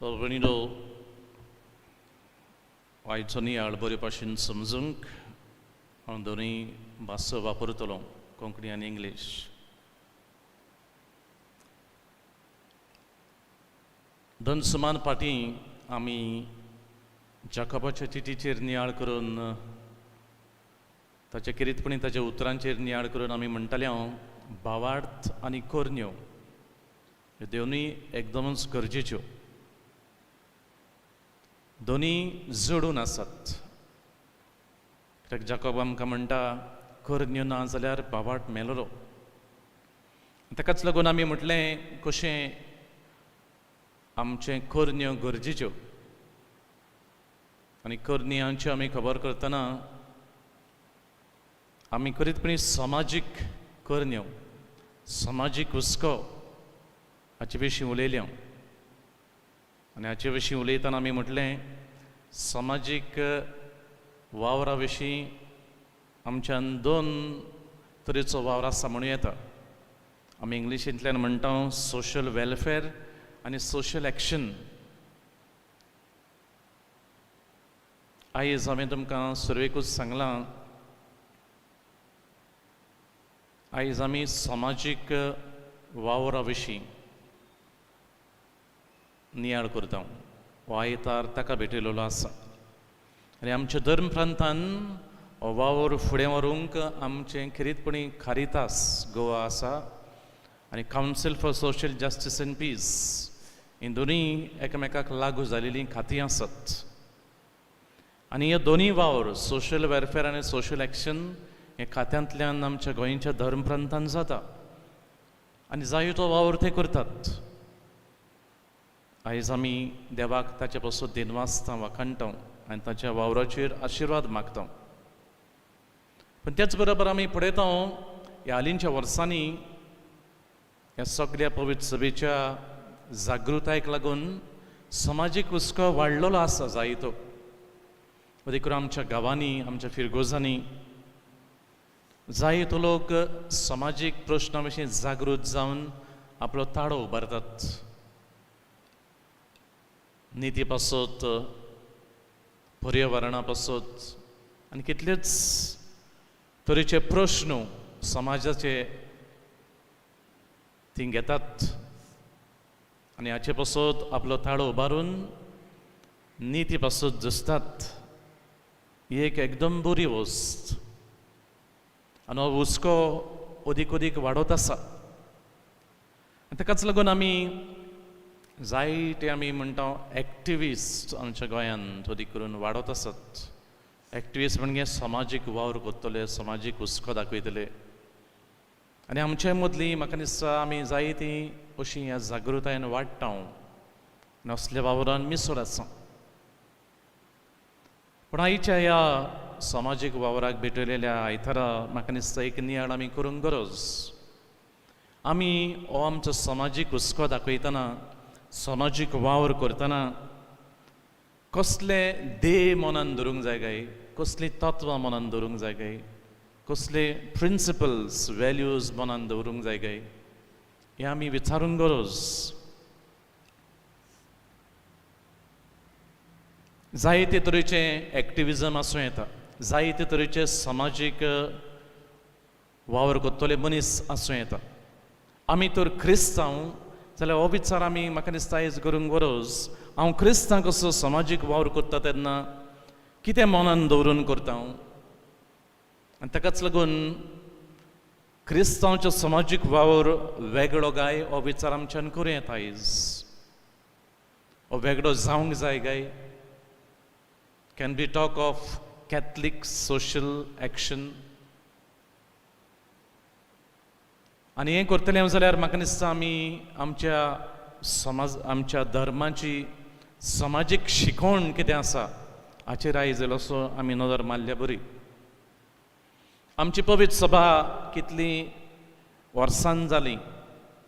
Venido आयचो नियाळ बरे भाशेन समजूंक हांव दोनूय भासो वापरतलों, कोंकणी आनी इंग्लीश. दोन सुमान फाटीं आमी जाकोबाच्या चिठीचेर नियाळ करून ताचे किरीतपणी ताच्या उतरांचेर नियाळ करून आमी म्हणटाले भावार्थ आनी कोरन्यो ह्यो दोनूय एकदमच गरजेच्यो. दोनी जोडून आसात. कित्याक जाकोब आमकां म्हणटा कोरन्यो ना जाल्यार भावार्थ मेलोलो. ताकाच लागून आमी म्हटलें कशें आमचें कोरन्यो गरजेच्यो आनी कोरन्यांची आमी खबर करतना आमी करीतपणी समाजीक कोरन्यो, समाजीक हुस्को हाचे विशीं उलयल्या. आनी हाचे विशीं उलयतना आमी म्हटलें समाजीक वावरा विशीं आमच्यान दोन तरेचो वावर आसा म्हणूं येता. आमी इंग्लिशींतल्यान म्हणटा सोशल वेलफेअर आनी सोशल एक्शन. आयज हांवें तुमकां सुरवेकूच सांगलां, आयज आमी समाजीक वावरा विशीं नियाळ करता. हो आयतार ताका भेटयलेलो आसा आनी आमच्या धर्म प्रांतान हो वावर फुडें व्हरूंक आमचें खरीतपणी कारितास गोवा आसा आनी council for social justice and peace ही दोनूय एकामेकाक लागू जालेलीं खातीं आसात. आनी हे दोनूय वावर सोशल वेलफेअर आनी सोशल एक्शन हे खात्यांतल्यान आमच्या गोंयच्या धर्म प्रांतान जाता आनी जायो तो वावर ते करतात. आयज आमी देवाक ताचे पासून दिनवासता वाखाणटा आनी ताच्या वावराचेर आशिर्वाद मागता. पण त्याच बरोबर आमी पळयता ह्या हालींच्या वर्सांनी ह्या सगळ्या पवित्र सभेच्या जागृतायेक लागून समाजीक हुस्को वाडलेलो आसा जायतो. देखीक करून आमच्या गांवांनी, आमच्या फिरगोजांनी जायतो लोक समाजीक प्रश्ना विशीं जागृत जावन आपलो ताळो उबारतात. निती पासत, पर्यावरणा पासत आनी कितलेच तरेचे प्रश्न समाजाचे ती घेतात आनी हाचे पासत आपलो ताळो उबारून निती पासत झुजतात. ही एक एकदम बरी वस्त आनी हो हुस्को अदीक अदीक वाडत आसा. ताकाच लागून आमी जायते आमी म्हणटा एक्टिविस्ट आमच्या गोंयांत अदीक करून वाडत आसात. एक्टिविस्ट म्हणजे समाजीक वावर करतले, समाजीक हुस्को दाखयतले आनी आमचे मदली म्हाका दिसता आमी जायतीं अशीं ह्या जागृतायेन वाडटा आनी असल्या वावरान मिसळ आसा. पूण आयच्या ह्या समाजीक वावराक भेटयलेल्या आयतारा म्हाका दिसता एक नियाळ आमी करूंक गरज. आमी हो आमचो समाजीक हुस्को दाखयतना, समाजीक वावर करतना कसले ध्येय मनान धरूंक जाय काय, कसली तत्वां मनान धरूंक जाय काय, कसले प्रिंसिपल्स, वॅल्यूज मनान दवरूंक जाय काय हें आमी विचारूंक गरज. जायते तरेचे एक्टिविजम आसूं येता, जायते तरेचे समाजीक वावर करतले मनीस आसूं येता. आमी तर क्रिस्तांव जाल्यार हो विचार आमी म्हाका दिसता आयज करूंक गरज. हांव क्रिस्तांव कसो समाजीक वावर करता तेन्ना कितें मनान दवरून करता आनी ताकाच लागून क्रिस्तांवचो समाजीक वावर वेगळो गाय हो विचार आमच्यान करूं येता. आयज हो वेगळो जावंक जाय काय. Can be talk of Catholic social action आनी हें करतलें जाल्यार म्हाका दिसता आमी आमच्या धर्माची समाजीक शिकवण कितें आसा हाचेर आयज इल्लोसो आमी नदर मारल्या बरी. आमची पवित्र सभा कितली वर्सां जालीं,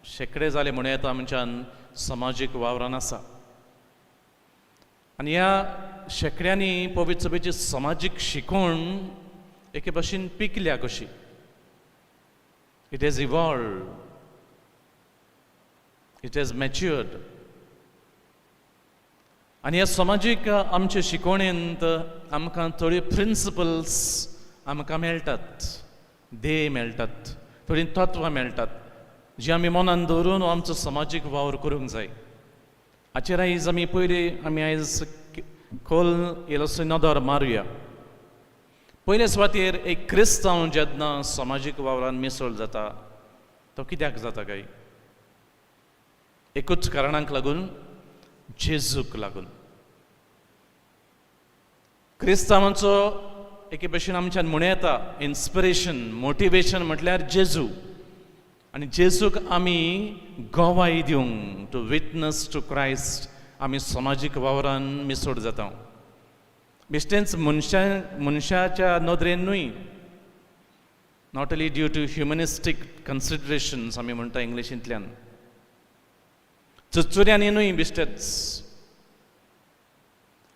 शेकडे जाले म्हणूं येता आमच्यान समाजीक वावरान आसा. आनी ह्या शेकड्यांनी पवित्र सभेची समाजीक शिकवण एके भाशेन पिकल्या कशी. It has evolved. It has matured. आनी ह्या समाजीक आमचे शिकवणेंत आमकां थोड्यो प्रिंसिपल्स आमकां मेळटात, ध्येय मेळटात, थोडीं तत्वां मेळटात जी आमी मनान दवरून आमचो समाजीक वावर करूंक जाय. हाचेर आयज आमी आयज खोल इल्लोसो नदर मारुया. पयले सुवातेर एक क्रिस्तांव जेन्ना समाजीक वावरान मिसळ जाता तो कित्याक जाता काय? एकूच कारणांक लागून, जेजूक लागून. क्रिस्तांवांचो एके भशेन आमच्यान म्हूण येता इन्स्पिरेशन, मोटिवेशन म्हटल्यार जेजू. आनी जेजूक आमी गोवाई दिवंक, टू विटनस टू क्रायस्ट, आमी समाजीक वावरान मिसळ जाता. बेश्टेंच मनशाच्या नदरेनूय, not only due to humanistic considerations आमी म्हणटा इंग्लिशींतल्यान, चुचुऱ्यांनीनूय बेश्टेच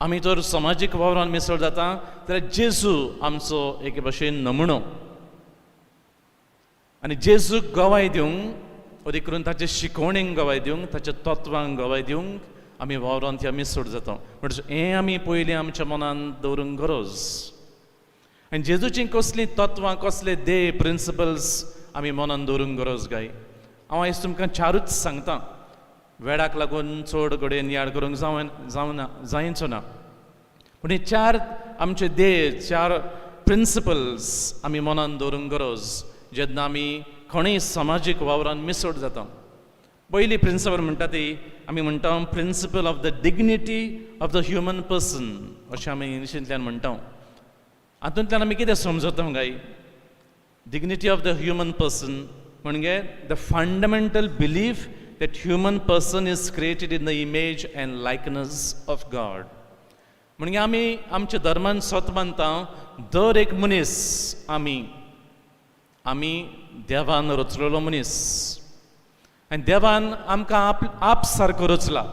आमी जर समाजीक वावरान मिसळ जाता जाल्यार जेजू आमचो एके भशेन नमुणो. आनी जेजूक गवाय दिवंक, अदी करून ताचे शिकवणेक गवाय दिवंक, ताच्या तत्वांक गवाय दिवंक आमी वावरांत ह्या मिसळ जाता. म्हणजे हें आमी पयलीं आमच्या मनान दवरूंक गरज. आनी जेजूचीं कसलीं तत्वां, कसले ध्येय, प्रिंसिपल्स आमी मनान दवरूंक गरज काय? हांव आयज तुमकां चारूच सांगता. वेळाक लागून चड घडयेन याद करूंक जायचो ना. पूण हे चार आमचे ध्येय, चार प्रिंसिपल्स आमी मनान दवरूंक गरज जेन्ना आमी खंयय समाजीक वावरान मिसळ जाता. पयली प्रिंसिपल म्हणटा ती आमी म्हणटा principle of the dignity of the human person, अशें आमी इंग्लिशींतल्यान म्हणटा. हातूंतल्यान आमी कितें समजता काय? Dignity of the human person म्हणजे the fundamental belief that human person is created in the image and likeness of God. म्हणजे आमी आमच्या धर्मान स्वत मानता दर एक मनीस आमी देवान रचलेलो मनीस. आनी देवान आमकां आप सारको रचला.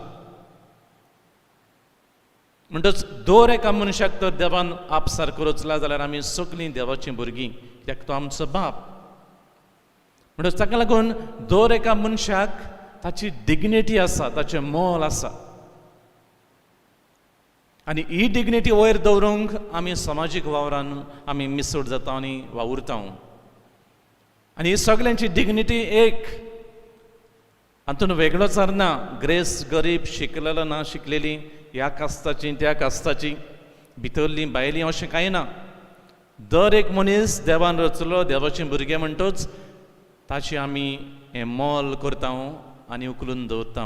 म्हणटच दर एका मनशाक तर देवान आप सारको रचला जाल्यार आमी सगळीं देवाचीं भुरगीं, कित्याक तो आमचो बाप. म्हणटच ताका लागून दर एका मनशाक ताची डिग्निटी आसा, ताचें मोल आसा. आनी ही डिग्निटी वयर दवरूंक आमी समाजीक वावरान आमी मिसळ जाता आनी वावुरता. आनी ही सगळ्यांची डिग्निटी एक, हातून वेगळोच ना. ग्रेस गरीब, शिकलेलो ना शिकलेली, ह्या कास्ताची त्या कास्ताची, भितरलीं भायलीं अशें कांय ना. दर एक मनीस देवान रचलो, देवाचें भुरगें म्हणटच ताची आमी हें मोल करता आनी उखलून दवरता.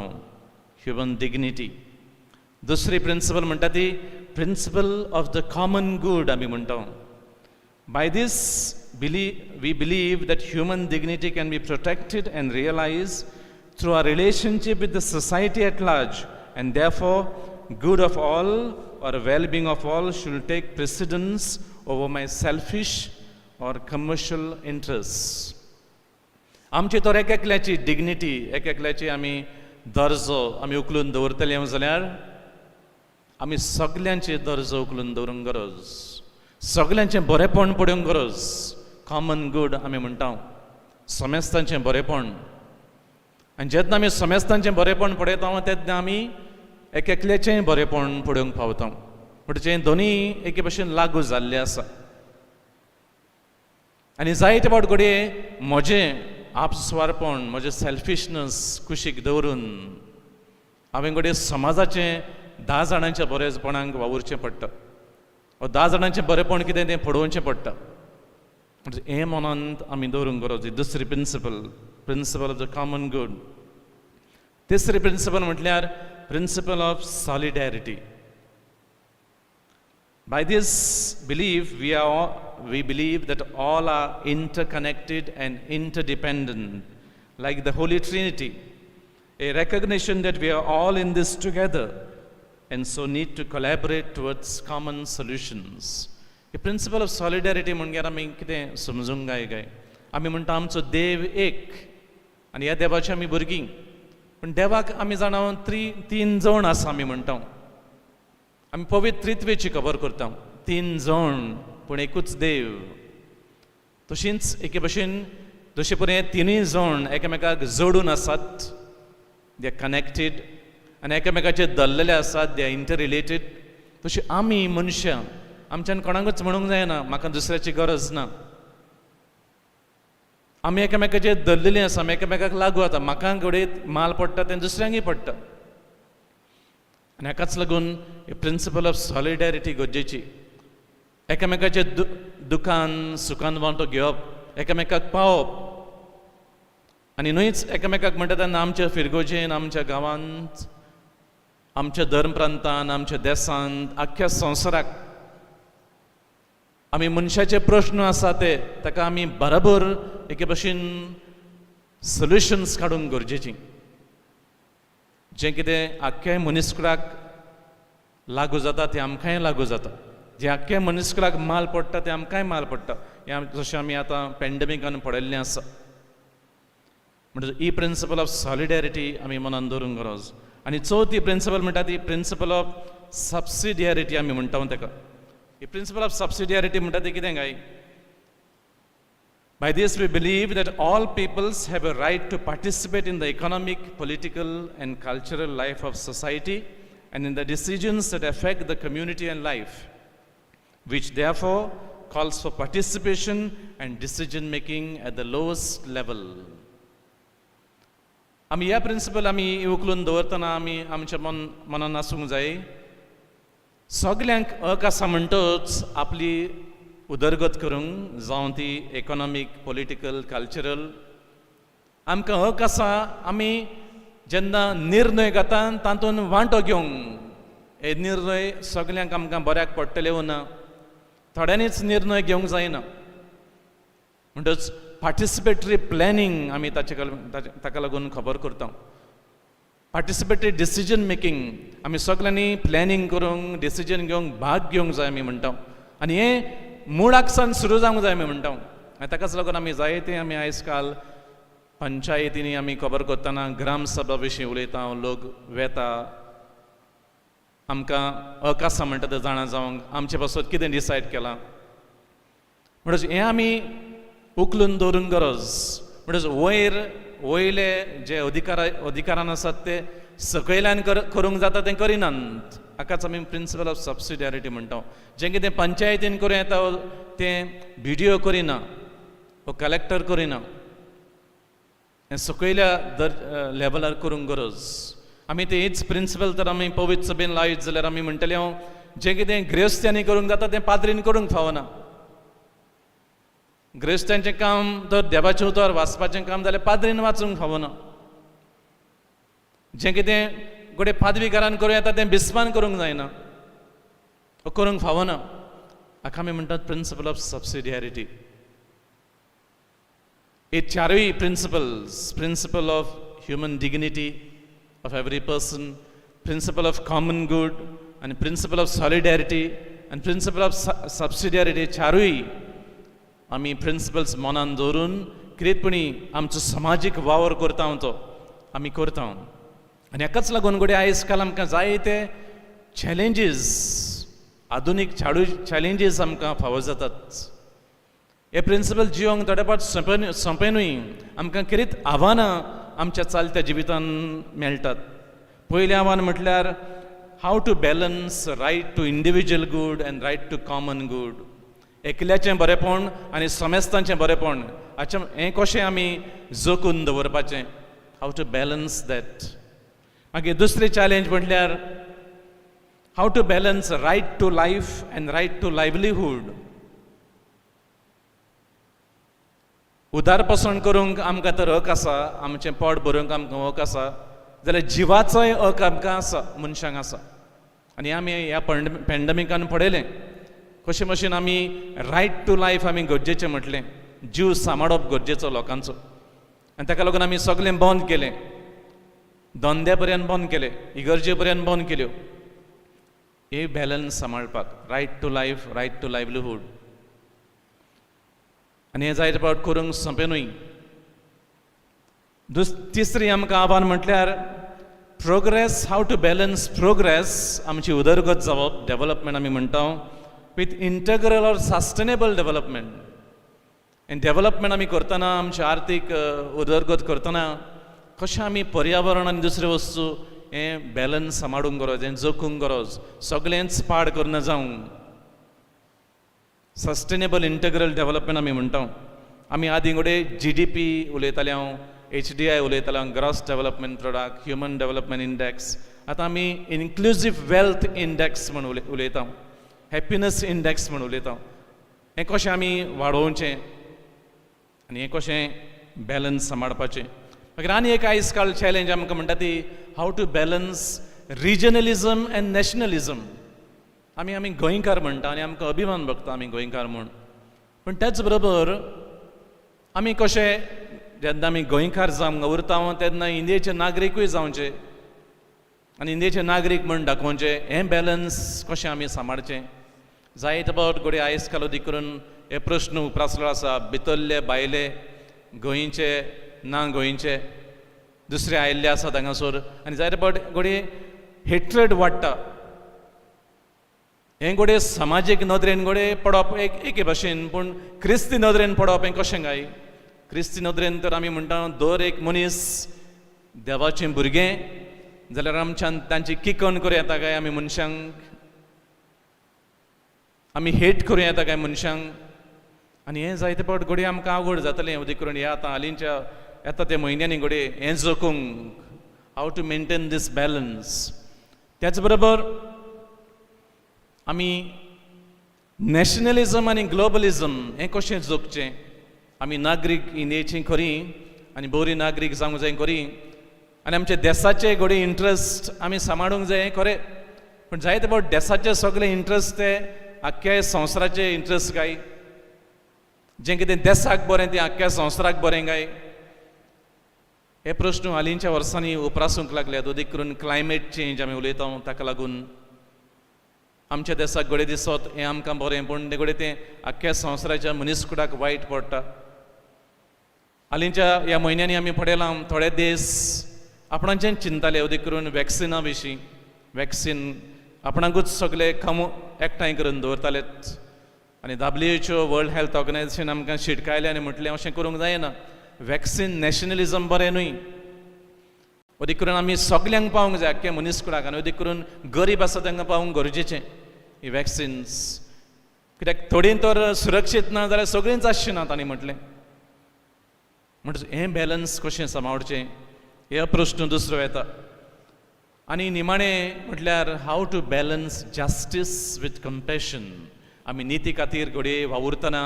Human dignity. दुसरी प्रिंसिपल म्हणटा ती principle of the common good आमी म्हणटा. By this we believe that human dignity can be protected and realized through our relationship with the society at large, and therefore good of all or well-being of all should take precedence over my selfish or commercial interests. आमची तर एकल्याची dignity, एकल्याची आमी दर्जो आमी उखलून दवरतले जाल्यार आमी सगल्यांचे दर्जो उखलून दवरूंक गरज. सगल्यांचें बरेपण पडूंक गरज. कॉमन गूड आमी म्हणटा, समेस्तांचें बरेपण. आनी जेन्ना आमी समेस्तांचें बरेपण पळयता तेन्ना आमी एकल्याचेंय बरेपण पळोवंक पावता. म्हणचे हें दोनीय एके भशेन लागू जाल्लें आसा. आनी जायते फावट घडये म्हजें आपस्वारपण, म्हजें सेल्फिशनस कुशीक दवरून हांवें घडये समाजाचें 10 जाणांच्या बरेपणांक वावुरचें पडटा. 10 जाणांचें बरेपण कितें तें पडोवचें पडटा. म्हणजे हें मनांत आमी दवरूंक गरज. ही दुसरी principal of the common good. तिसरी प्रिंसिपल म्हटल्यार principle of solidarity. By this belief, we believe that all are interconnected and interdependent, like the Holy Trinity, a recognition that we are all in this together and so need to collaborate towards common solutions. The principle of solidarity म्हणजे आमी कितें समजूंक जाय. आमी म्हणटा आमचो देव एक आनी ह्या देवाची आमी भुरगीं. पूण देवाक आमी जाणा 3 जण आसा आमी म्हणटा. आमी पवित्र त्रित्वेची खबर करता. 3 जण पूण एकूच देव. तशींच एके भशेन जशे परेन 3 जण एकामेकाक जोडून आसात, दे आर कनेक्टेड, आनी एकामेकाचे दल्लेले आसात, दे आर इंटर रिलेटेड. तशी आमी मनशां आमच्यान कोणाकूच म्हणूंक जायना म्हाका दुसऱ्याची गरज ना. आमी एकामेकाचे दल्लेली आसा, आमी एकामेकाक लागू आतां. म्हाका घडयत माल पडटा तें दुसऱ्यांकय पडटा. आनी हाकाच लागून प्रिंसिपल ऑफ सॉलिडॅरिटी गरजेची. एकामेकाचे दुखान सुखान वांटो घेवप, एकामेकाक पावप. आनी न्हूच एकामेकाक म्हणटा तेन्ना आमच्या फिरगोजेन, आमच्या गांवांत, आमच्या धर्म प्रांतांत, आमच्या देशांत, आख्ख्या संवसाराक आमी मनशाचे प्रश्न आसा ते ताका आमी बराबर एके भशेन सोल्युशन्स काडूंक गरजेचीं. जें कितें आख्ख्या मनीसकुळाक लागू जाता तें आमकांय लागू जाता. जें आख्ख्या मनीसकुळाक माल पडटा तें आमकांय माल पडटा. हें जशें आमी आतां पॅन्डेमिकान पळयल्लें आसा. म्हणजे ही प्रिंसिपल ऑफ सॉलिडॅरिटी आमी मनान दवरूंक गरज. आनी चवथी प्रिंसिपल म्हणटा ती प्रिंसिपल ऑफ सबसिडियरिटी आमी म्हणटा ताका. ही प्रिंसिपल ऑफ सबसिडियरिटी म्हणटा ती कितें काय? By this we believe that all peoples have a right to participate in the economic, political and cultural life of society and in the decisions that affect the community and life, which therefore calls for participation and decision making at the lowest level. आमी ह्या principal आमी उखलून दवरतना आमी आमच्या मनान आसूंक जाय. सगल्यांक हक आसा म्हणटच आपली उदरगत करूंक, जावं ती इकॉनॉमीक, पॉलिटिकल, कल्चरल. आमकां हक आसा आमी जेन्ना निर्णय घेता तातूंत वांटो घेवंक. हे निर्णय सगल्यांक आमकां बऱ्याक पडटले वो ना. थोड्यांनीच निर्णय घेवंक जायना. म्हणटच पार्टिसिपेटरी प्लॅनिंग आमी ताका लागून खबर करता. पार्टिसिपेटरी डिसिजन मेकींग आमी सगल्यांनी प्लॅनिंग करूंक, डिसिजन घेवंक, भाग घेवंक जाय आमी म्हणटा. आनी हें मुळाकसान सुरू जावंक जाय आमी म्हणटा. आनी ताकाच लागून आमी जायते आमी आयज काल पंचायतींनी आमी खबर करतना ग्राम सभा विशीं उलयता, लोक वेता. आमकां हक आसा म्हणटा तें जाणा जावंक, आमचे पासत कितें डिसायड केलां. म्हणटच हें आमी उखलून दवरूंक गरज. म्हणटच वयले जे अधिकारान आसात ते सकयल्यान करूंक जाता तें करिनात. हाकाच आमी प्रिंसिपल ऑफ सबसिडियरिटी म्हणटा. जें कितें पंचायतीन करूं येता तें BDO करिना, वो कलेक्टर करिना. हें सकयल्या लेवलार करूंक गरज. आमी ते हीच प्रिंसिपल तर आमी पवित्र सभेन लायत जाल्यार आमी म्हणटले जें कितें गृहस्थ्यांनी करूंक जाता तें पाद्रीन करूंक फावना. गृहस्थ्यांचें काम तर देवाचें उतर वाचपाचें काम जाल्यार पाद्रीन वाचूंक फावना. जें कितें गोडे पादवीकारान करूं येता तें बिस्मान करूंक जायना, करूंक फावना. हाका आमी म्हणटात प्रिंसिपल ऑफ सबसिडियरिटी. हे चारूय principles, principle of human dignity of every person, principle of common good आनी प्रिंसिपल ऑफ सॉलिडॅरिटी आनी प्रिंसिपल ऑफ सबसिडियरिटी, चारूय आमी प्रिंसिपल्स मनान दवरून कितेंपणी आमचो समाजीक वावर करता तो आमी करता. आनी हाकाच लागून घडये आयज काल आमकां जायते चॅलेंजीस, आधुनीक चॅलेंजीस आमकां फावो जातात. हे प्रिंसिपल जियोंक थोडे फावट सोंपेनूय आमकां कितें आव्हानां आमच्या चलत्या जिवितान मेळटात. पयलें आव्हान म्हटल्यार how to balance right to individual good and right to common good. एकल्याचें बरेपण आनी समेस्तांचें बरेपण हें कशें आमी जोखून दवरपाचें. How to balance that. मागीर दुसरी चॅलेंज म्हटल्यार how to balance right to life and right to livelihood. उदारपासून करूंक आमकां तर हक आसा, आमचें पोट भरूंक आमकां हक आसा, जाल्यार जिवाचोय हक आमकां आसा, मनशांक आसा. आनी आमी ह्या पॅन्डेमिकान पळयलें कशे भशेन आमी रायट टू लायफ आमी गरजेचें म्हटलें. जीव सांबाळप गरजेचो लोकांचो. आनी ताका लागून आमी सगळें बंद केलें. धंद्या पर्यंत बंद केले, इगर्जे पर्यंत बंद केल्यो. हे बॅलन्स सांबाळपाक right to life, right to livelihood. आनी हें जायते फावट करूंक सोंपेनूय. तिसरी आमकां आव्हान म्हटल्यार progress. How to balance progress, आमची उदरगत जावप, डेव्हलपमेंट आमी म्हणटा, with integral or sustainable development. आनी डेव्हलपमेंट आमी करतना, आमची आर्थीक उदरगत करतना कशें आमी पर्यावरण आनी दुसऱ्यो वस्तू हें बॅलन्स सांबाळूंक गरज, हें जपूंक गरज, सगळेंच पाड करना जावं. सस्टेनेबल इंटग्रल डेव्हलपमेंट आमी म्हणटा. आमी आदीं घोडे GDP उलयताले, हांव HDI उलयतालो, gross development product, human development index. आतां आमी इन्क्लुजीव वेल्थ इंडेक्स म्हण उलयता, हॅपिनस इंडेक्स म्हण उलयता. हें कशें आमी वाडोवचें आनी हें कशें बॅलन्स सांबाळपाचें. मागीर आनी एक आयज काल चॅलेंज आमकां म्हणटा ती हाव टू बॅलन्स रिजनलिजम एंड नॅशनलिजम. आमी गोंयकार म्हणटा आनी आमकां अभिमान भोगता आमी गोंयकार म्हूण. पूण त्याच बरोबर आमी कशें जेन्ना आमी गोंयकार जावंक उरता तेन्ना इंडियेचे नागरीकूय जावचे आनी इंडियेचे नागरीक म्हूण दाखोवचें. हें बॅलन्स कशें आमी सांबाळचें. जायत फावट घोडे आयज काल अदी करून हे प्रस्न उप्रासलो आसा, भितरले भायले, गोंयचे ना गोंयचे, दुसरे आयिल्ले आसात हांगासर, आनी जायते फावट घोडे हेट्रेड वाडटा. हें घोडे समाजीक नदरेन घोडे पडप एके भशेन, पूण क्रिस्ती नदरेन पडप हें कशें काय. क्रिस्ती नदरेन तर आमी म्हणटा दर एक मनीस देवाचें भुरगें जाल्यार आमच्यान तांची किकन करूं येता काय आमी मनशांक, आमी हेट करूं येता काय मनशांक. आनी हें जायते फावट घोडे आमकां आवड जातलें. अदी करून हे आतां हालींच्या येता त्या म्हयन्यांनी घोडे हें जपूंक, हाव टू मेंटेन दीस बॅलन्स. त्याच बरोबर आमी नॅशनलिजम आनी ग्लोबलिजम हें कशें जगचें. आमी नागरीक इंडियेचीं खरी आनी बरी नागरीक जावंक जाय खरी, आनी आमचे देशाचे घोडे इंट्रस्ट आमी सांबाळूंक जाय हें खरें. पूण जायते फावट देशाचे सगळे इंट्रस्ट ते आख्या संवसाराचे इंट्रस्ट काय. जें कितें देशाक बरें तें आख्या संवसाराक बरें काय. हे प्रश्न हालींच्या वर्सांनी उप्रासूंक लागल्यात. अदीक करून क्लायमेट चेंज आमी उलयता, ताका लागून आमच्या देशाक घोडे दिसत हें आमकां बरें, पूण ते घोडे तें आख्या संवसाराच्या मनीसकुडाक वायट पडटा. हालींच्या ह्या म्हयन्यांनी आमी पळयलां थोडे देश आपणाचें चिंताले अदीक करून वॅक्सिना विशीं. वॅक्सिन आपणाकूच सगळे एकठांय करून दवरतालेत. आनी WHO वर्ल्ड हेल्थ ऑर्गनायझेशन आमकां शिटकायलें आनी म्हटलें अशें करूंक जायना. वॅक्सिन नॅशनलिजम बरें न्हय. अदीक करून आमी सगल्यांक पावोंक जाय आख्या मनीसकुडाक, आनी अदीक करून गरीब आसा तांकां पावोंक गरजेचें ही वॅक्सिन्स. कित्याक थोडीं तर सुरक्षीत ना जाल्यार सगळींच आसची नात. आनी म्हटलें हें बॅलन्स कशें सांबाळचें हे प्रश्न दुसरो येता. आनी निमाणें म्हटल्यार how to balance justice with compassion. आमी निती खातीर घोडे वावुरतना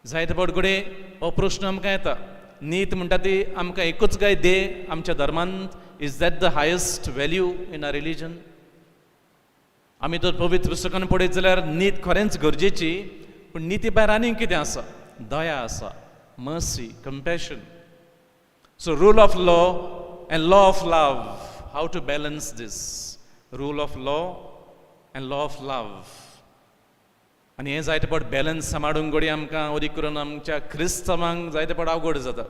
जायते फावट घोडे हो प्रश्न आमकां येता. नीत म्हणटा ती आमकां एकूच काय दे आमच्या धर्मांत. Is that the highest value in a religion. आमी तर पवित्र पुस्तकान पळयत जाल्यार नीत खरेंच गरजेची, पूण निती भायर आनीक कितें आसा. दया आसा, mercy, compassion. So rule of law and law of love. How to balance these rule of law and law of love. आनी हें जायते फावट बॅलन्स सांबाळूंक घोडी आमकां अदीक करून आमच्या क्रिस्तांवांक जायते फावट अवघड जाता.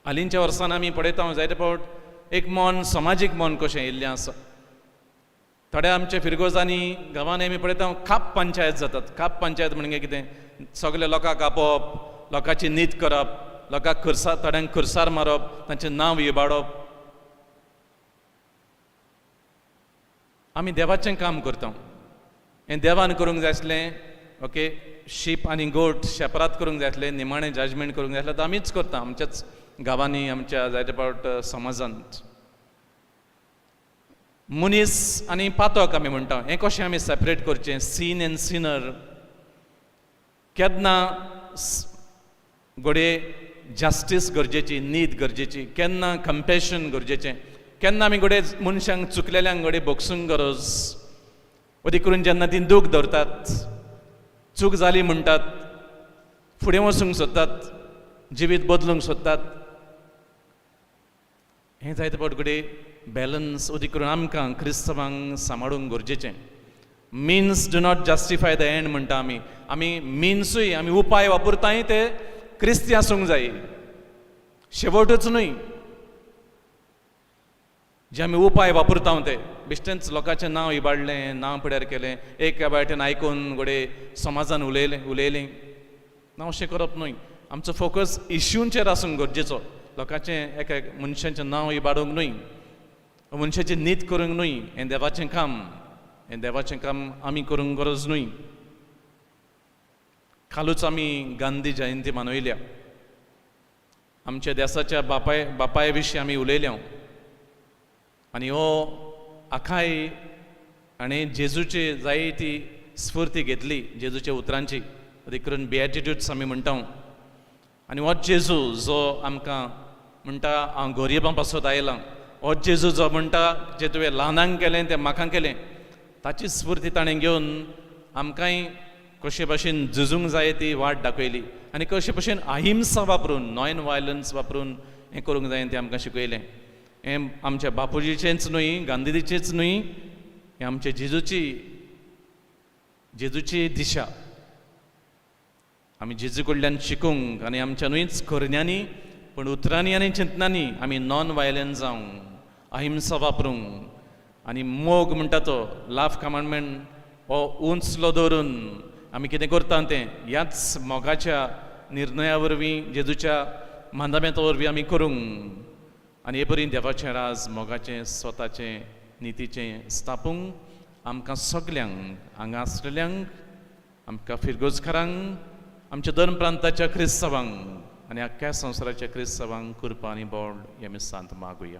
हालींच्या वर्सान आमी पळयता जायते फावट एक मन समाजीक मन कशें येयल्लें आसा. थोड्या आमच्या फिरगोजांनी गांवांनी आमी पळयता खाप पंचायत जातात. खाप पंचायत म्हणजे कितें, सगळे लोकांक आपोवप, लोकांची नीत करप, लोकांक खुर्सार, थोड्यांक खुर्सार मारप, तांचें नांव इबाडप. आमी देवाचें काम करता. हें देवान करूंक जाय आसलें. ओके, शीप आनी गोट शेपरात करूंक जाय आसलें, निमाणें जजमेंट करूंक जाय आसलें. आमीच करता आमच्याच गांवांनी, आमच्या जायते फावट समाजांत. मनीस आनी पातक आमी म्हणटा हें कशें आमी सेपरेट करचें. Sin and sinner. केन्ना घोडे जस्टीस गरजेची, नीत गरजेची, केन्ना कंपॅशन गरजेचें. केन्ना आमी घोडे मनशांक चुकलेल्यांक घोडे बोगसूंक गरज. अदीक करून जेन्ना ती दूख धरतात, चूक जाली म्हणटात, फुडें वचूंक सोदतात, जिवीत बदलूंक सोदतात. हें जायते फावट घोडे बॅलन्स अदीक करून आमकां क्रिस्तांवांक सांबाळूंक गरजेचें. Means do not justify the end म्हणटा आमी. आमी मिन्सूय, आमी उपाय वापरताय ते क्रिस्ती आसूंक जाय, शेवटूच न्हय. जे आमी उपाय वापरता ते बेश्टेंच लोकांचें नांव इबाडलें, नांव पिड्यार केलें, एक वाटेन आयकून घोडे समाजान उलयलें ना, अशें करप न्हय. आमचो फोकस इश्यूंचेर आसूंक गरजेचो, लोकांचें एका मनशाचें नांव इबाडूंक न्हय. मनशाची नीत करूंक न्हय, हें देवाचें काम आमी करूंक गरज न्हय. कालूच आमी गांधी जयंती मनयल्या. आमच्या देशाच्या बापाय विशीं आमी उलयल्या. आनी हो आखाय आनी जेजूची जायती स्फूर्ती घेतली, जेजूच्या उतरांची, देखीक करून बिएटिट्यूड्स आमी म्हणटा. आनी हो जेजू जो आमकां म्हणटा हांव गोरयेपा पासत आयलां, हो जेजू जो म्हणटा जें तुवें ल्हानांक केलें तें म्हाका केलें, ताची स्फूर्ती ताणें घेवन आमकांय कशे भाशेन झुजूंक जाय ती वाट दाखयली. आनी कशे भाशेन अहिंसा वापरून, नॉन वायलन्स वापरून हें करूंक जाय तें आमकां शिकयलें. हें आमच्या बापूजीचेंच न्हय, गांधीजीचेंच न्हय, हें आमच्या जेजूची दिशा. आमी जेजू कडल्यान शिकूंक आनी आमच्या न्हयच करण्यांनी पूण उतरांनी आनी चिंतनांनी आमी नॉन वायलन्स जावंक, अहिंसा वापरूंक आनी मोग म्हणटा तो लाफ कमांडमेंट हो उंचलो दवरून आमी कितें करता तें ह्याच मोगाच्या निर्णया वरवीं, जेजूच्या मांदामेंता वरवीं आमी करूंक आनी हे परी देवाचें राज मोगाचें स्वताचें नितीचें स्थापूंक आमकां सगल्यांक हांगा आसलेल्यांक, आमकां फिरगोजकारांक, आमच्या धर्म प्रांताच्या क्रिस्तवांक आनी आख्ख्या संवसाराच्या क्रिस्तवांक कृपा आनी बोड हे मिसांत मागुया.